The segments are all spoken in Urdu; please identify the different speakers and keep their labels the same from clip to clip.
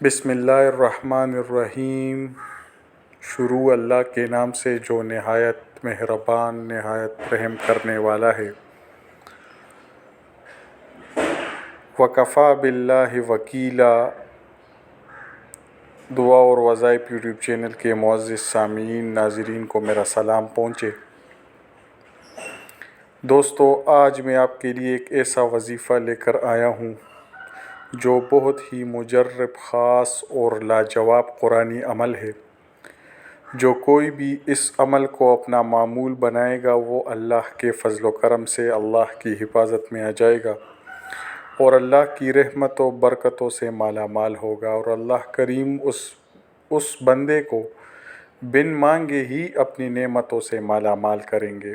Speaker 1: بسم اللہ الرحمن الرحیم۔ شروع اللہ کے نام سے جو نہایت مہربان نہایت رحم کرنے والا ہے۔ وکفیٰ باللہ وکیلا۔ دعا اور وظائف یوٹیوب چینل کے معزز سامعین ناظرین کو میرا سلام پہنچے۔ دوستو، آج میں آپ کے لیے ایک ایسا وظیفہ لے کر آیا ہوں جو بہت ہی مجرب، خاص اور لاجواب قرآنی عمل ہے۔ جو کوئی بھی اس عمل کو اپنا معمول بنائے گا وہ اللہ کے فضل و کرم سے اللہ کی حفاظت میں آ جائے گا اور اللہ کی رحمت و برکتوں سے مالا مال ہوگا، اور اللہ کریم اس بندے کو بن مانگے ہی اپنی نعمتوں سے مالا مال کریں گے۔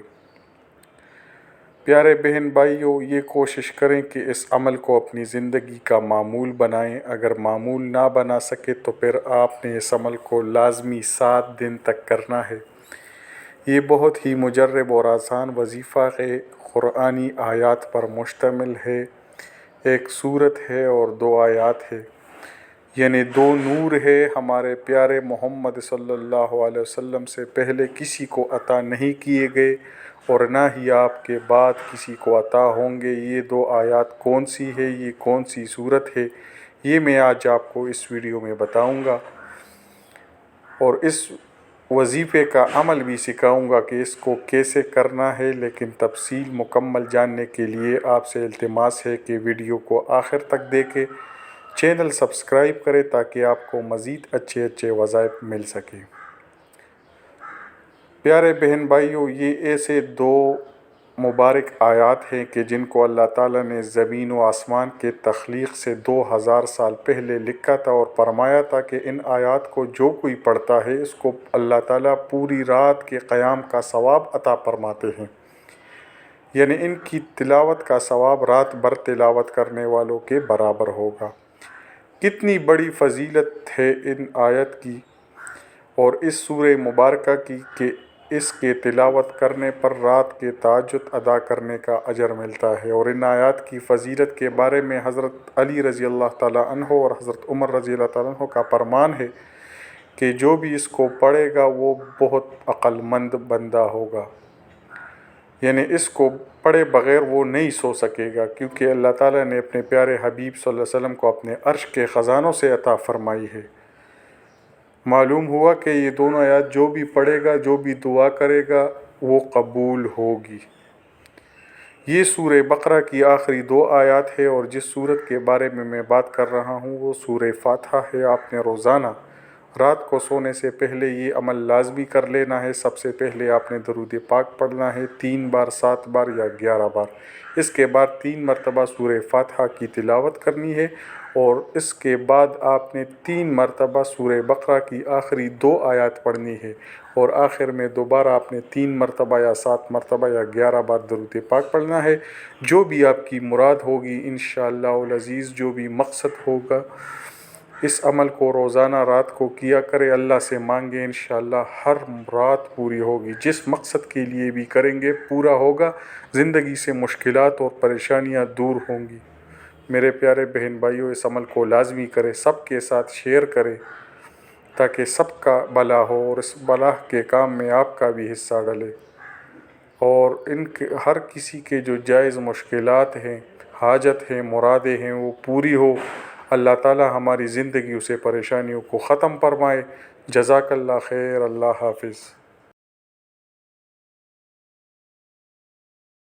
Speaker 1: پیارے بہن بھائیوں، یہ کوشش کریں کہ اس عمل کو اپنی زندگی کا معمول بنائیں۔ اگر معمول نہ بنا سکے تو پھر آپ نے اس عمل کو لازمی 7 دن تک کرنا ہے۔ یہ بہت ہی مجرب اور آسان وظیفہ ہے۔ قرآنی آیات پر مشتمل ہے۔ ایک سورت ہے اور 2 آیات ہے، یعنی 2 نور ہے۔ ہمارے پیارے محمد صلی اللہ علیہ وسلم سے پہلے کسی کو عطا نہیں کیے گئے اور نہ ہی آپ کے بعد کسی کو عطا ہوں گے۔ یہ 2 آیات کون سی ہے، یہ کون سی سورت ہے، یہ میں آج آپ کو اس ویڈیو میں بتاؤں گا، اور اس وظیفے کا عمل بھی سکھاؤں گا کہ اس کو کیسے کرنا ہے۔ لیکن تفصیل مکمل جاننے کے لیے آپ سے التماس ہے کہ ویڈیو کو آخر تک دیکھیں، چینل سبسکرائب کریں تاکہ آپ کو مزید اچھے وظائف مل سکیں۔ پیارے بہن بھائیوں، یہ ایسے 2 مبارک آیات ہیں کہ جن کو اللہ تعالیٰ نے زمین و آسمان کے تخلیق سے 2000 سال پہلے لکھا تھا اور فرمایا تھا کہ ان آیات کو جو کوئی پڑھتا ہے اس کو اللہ تعالیٰ پوری رات کے قیام کا ثواب عطا فرماتے ہیں، یعنی ان کی تلاوت کا ثواب رات بھر تلاوت کرنے والوں کے برابر ہوگا۔ کتنی بڑی فضیلت ہے ان آیت کی اور اس سورہ مبارکہ کی کہ اس کے تلاوت کرنے پر رات کے تہجد ادا کرنے کا اجر ملتا ہے۔ اور ان آیات کی فضیلت کے بارے میں حضرت علی رضی اللہ تعالیٰ عنہ اور حضرت عمر رضی اللہ تعالیٰ عنہ کا فرمان ہے کہ جو بھی اس کو پڑھے گا وہ بہت عقل مند بندہ ہوگا، یعنی اس کو پڑھے بغیر وہ نہیں سو سکے گا، کیونکہ اللہ تعالیٰ نے اپنے پیارے حبیب صلی اللہ علیہ وسلم کو اپنے عرش کے خزانوں سے عطا فرمائی ہے۔ معلوم ہوا کہ یہ دونوں آیات جو بھی پڑھے گا، جو بھی دعا کرے گا وہ قبول ہوگی۔ یہ سورہ بقرہ کی آخری 2 آیات ہے، اور جس سورت کے بارے میں بات کر رہا ہوں وہ سورہ فاتحہ ہے۔ آپ نے روزانہ رات کو سونے سے پہلے یہ عمل لازمی کر لینا ہے۔ سب سے پہلے آپ نے درود پاک پڑھنا ہے 3 بار، 7 بار یا 11 بار۔ اس کے بعد 3 مرتبہ سورہ فاتحہ کی تلاوت کرنی ہے، اور اس کے بعد آپ نے 3 مرتبہ سورہ بقرہ کی آخری 2 آیات پڑھنی ہے، اور آخر میں دوبارہ آپ نے 3 مرتبہ یا 7 مرتبہ یا 11 بار درود پاک پڑھنا ہے۔ جو بھی آپ کی مراد ہوگی انشاءاللہ العزیز، جو بھی مقصد ہوگا، اس عمل کو روزانہ رات کو کیا کرے، اللہ سے مانگے، انشاءاللہ ہر رات پوری ہوگی۔ جس مقصد کے لیے بھی کریں گے پورا ہوگا، زندگی سے مشکلات اور پریشانیاں دور ہوں گی۔ میرے پیارے بہن بھائیوں، اس عمل کو لازمی کریں، سب کے ساتھ شیئر کریں تاکہ سب کا بھلا ہو، اور اس بھلا کے کام میں آپ کا بھی حصہ ڈلے، اور ان کے ہر کسی کے جو جائز مشکلات ہیں، حاجت ہیں، مرادیں ہیں، وہ پوری ہو۔ اللہ تعالی ہماری زندگیوں سے پریشانیوں کو ختم فرمائے۔ جزاک اللہ خیر۔ اللہ حافظ۔